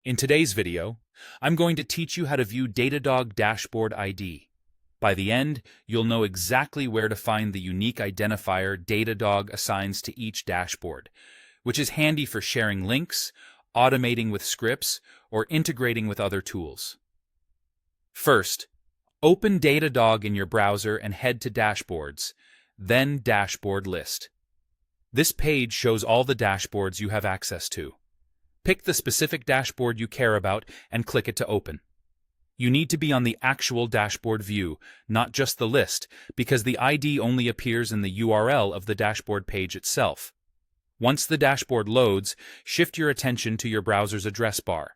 In today's video, I'm going to teach you how to view Datadog Dashboard ID. By the end, you'll know exactly where to find the unique identifier Datadog assigns to each dashboard, which is handy for sharing links, automating with scripts, or integrating with other tools. First, open Datadog in your browser and head to Dashboards, then Dashboard List. This page shows all the dashboards you have access to. Pick the specific dashboard you care about and click it to open. You need to be on the actual dashboard view, not just the list, because the ID only appears in the URL of the dashboard page itself. Once the dashboard loads, shift your attention to your browser's address bar.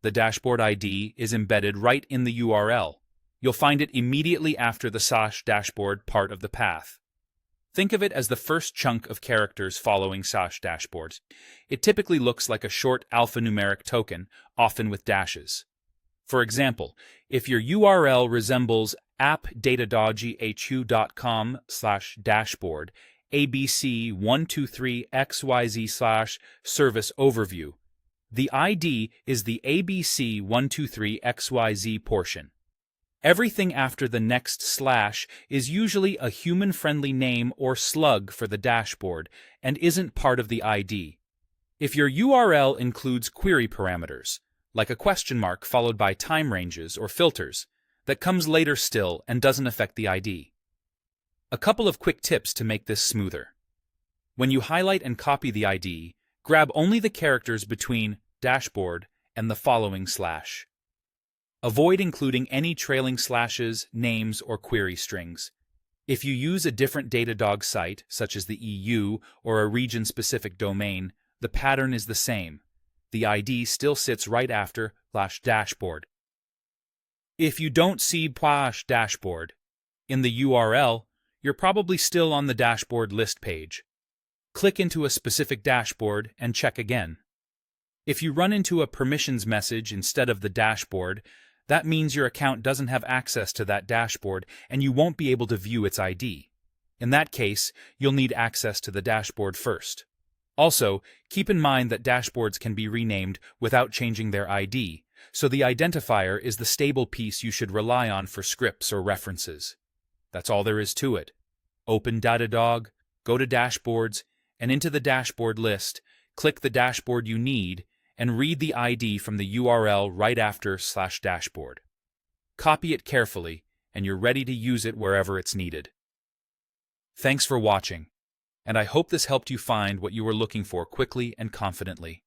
The dashboard ID is embedded right in the URL. You'll find it immediately after the /dashboard part of the path. Think of it as the first chunk of characters following /dashboard. It typically looks like a short alphanumeric token, often with dashes. For example, if your URL resembles appdatadoghu.com/dashboard abc123xyz/service overview, the ID is the abc123xyz portion. Everything after the next slash is usually a human-friendly name or slug for the dashboard and isn't part of the ID. If your URL includes query parameters, like a question mark followed by time ranges or filters, that comes later still and doesn't affect the ID. A couple of quick tips to make this smoother. When you highlight and copy the ID, grab only the characters between dashboard and the following slash. Avoid including any trailing slashes, names, or query strings. If you use a different Datadog site, such as the EU or a region-specific domain, the pattern is the same. The ID still sits right after /dashboard. If you don't see /dashboard in the URL, you're probably still on the dashboard list page. Click into a specific dashboard and check again. If you run into a permissions message instead of the dashboard, that means your account doesn't have access to that dashboard and you won't be able to view its ID. In that case, you'll need access to the dashboard first. Also, keep in mind that dashboards can be renamed without changing their ID, so the identifier is the stable piece you should rely on for scripts or references. That's all there is to it. Open Datadog, go to Dashboards, and into the dashboard list, click the dashboard you need, and read the ID from the URL right after /dashboard. Copy it carefully, and you're ready to use it wherever it's needed. Thanks for watching, and I hope this helped you find what you were looking for quickly and confidently.